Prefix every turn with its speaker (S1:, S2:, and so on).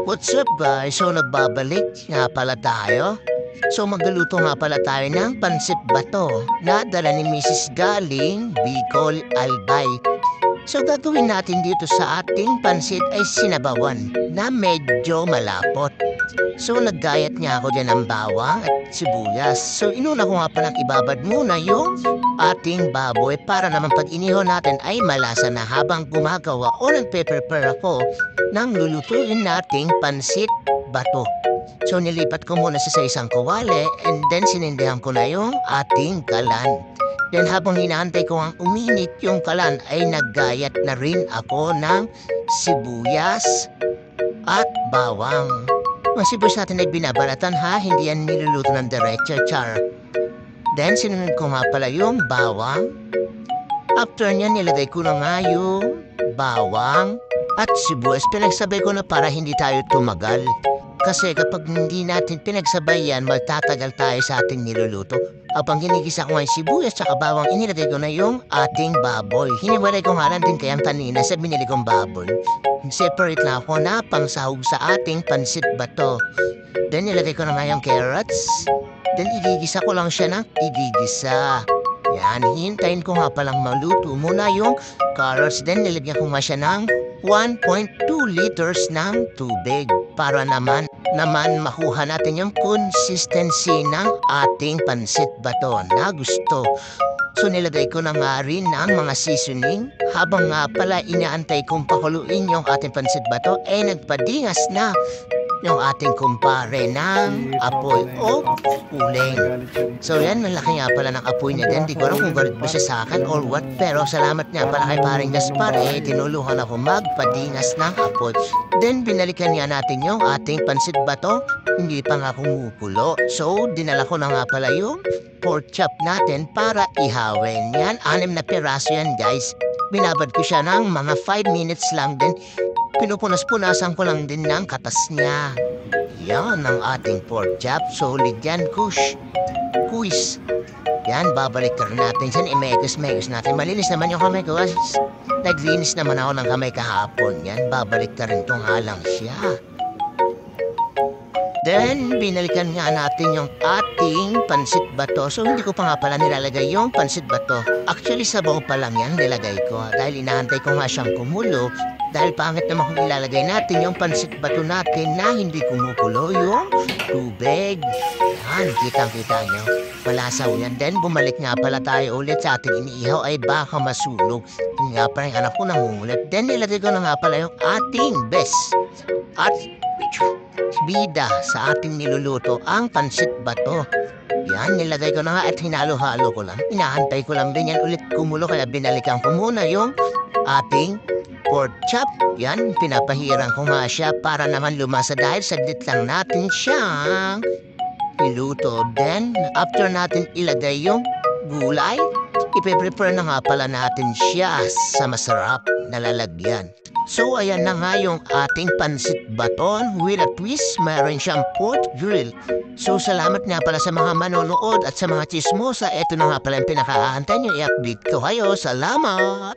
S1: What's up guys? So nagbabalik nga pala tayo. So magluluto nga pala tayo ng pansit bato na dala ni Mrs. Galing Bicol, Albay. So gagawin natin dito sa ating pansit ay sinabawan na medyo malapot. So naggayat nga ako dyan ng bawang at sibuyas. So inuna ko nga palang ibabad muna yung ating baboy para naman pag inihaw natin ay malasa na habang gumagawa o nagpe-prepare ako ng lulutuin nating pansit bato. So nilipat ko muna sa isang kawali and then sinindihan ko na yung ating kalan. Then habang hinahantay ko ang uminit yung kalan ay naggayat na rin ako ng sibuyas at bawang. Ang sibuyas natin ay binabalatan ha, hindi yan niluluto ng diretso, char. Then sinunod ko nga pala yung bawang. After nyan nilagay ko na nga yung bawang at sibuyas. Pinagsabay ko na para hindi tayo tumagal. Kasi kapag hindi natin pinagsabay yan, magtatagal tayo sa ating niluluto. Habang ginigisa ko nga yung sibuyas at bawang, inilagay ko na yung ating baboy. Hiniwalay ko nga lang din kayang kanina sa binili kong baboy. Separate na ako na pangsahog sa ating pansit bato. Then nilagay ko na nga yung carrots. Then igigisa ko lang siya ng igigisa. Yan, hintayin ko nga palang maluto muna yung carrots. Then nilagyan ko nga siya ng 1.2 liters ng tubig para naman makuha natin yung consistency ng ating pansit bato na gusto. So nilagay ko na nga rin ng mga seasoning. Habang nga pala inaantay kong pakuluin yung ating pansit bato, nagpadingas na yung ating kumpare ng apoy o uling. So yan, malaki nga pala ng apoy niya din. Di ko alam kung galit ba siya sa akin or what. Pero salamat nga pala kay paring Gaspar, tinulungan ako magpadingas ng apoy. Then binalikan nga natin yung ating pansit bato. Hindi pa nga kumukulo. So dinala ko na nga pala yung pork chop natin para ihawin. Yan, 6 na piraso yan guys. Binabad ko siya ng mga 5 minutes lang din. Pinupunas-punasan ko lang din ng katas niya. Yan ang ating pork chop. Solid yan, kush. Kuis. Yan, babalik ka rin natin dyan. Megas natin. Malinis naman yung kamay ko. Naglinis naman ako ng kamay kahapon. Yan, babalik ka rin tong halang siya. Then, binalikan nga natin yung ating pansit bato. So, hindi ko pa nga pala nilalagay yung pansit bato. Actually, sabaw pa lang yan nilagay ko. Dahil inahantay ko nga siyang kumulo. Dahil pangit naman kung ilalagay natin yung pansit bato natin na hindi kumukulo yung tubig. Yan, kitang-kita nyo. Malasaw yan. Then, bumalik nga pala tayo ulit sa ating iniihaw ay baka masunog. Yun nga pala yung anak ko nangungulit. Then, nilagay ko na nga pala yung ating best at bida sa ating niluluto, ang pansit bato. Yan, nilagay ko na nga at hinalo-halo ko lang. Inahantay ko lang din yan ulit kumulo kaya binalikan ko muna yung ating pork chop. Yan, pinapahirang ko nga siya para naman lumasa dahil saglit lang natin siyang iluto. Then, after natin ilagay yung gulay, ipe-prepare na nga pala natin siya sa masarap na lalagyan. So, ayan na nga yung ating pansit baton with a twist. Mayroon siyang pork grill. So, salamat nga pala sa mga manonood at sa mga chismosa. Ito na nga pala yung pinaka-aantay nyo. I-update ko kayo. Salamat!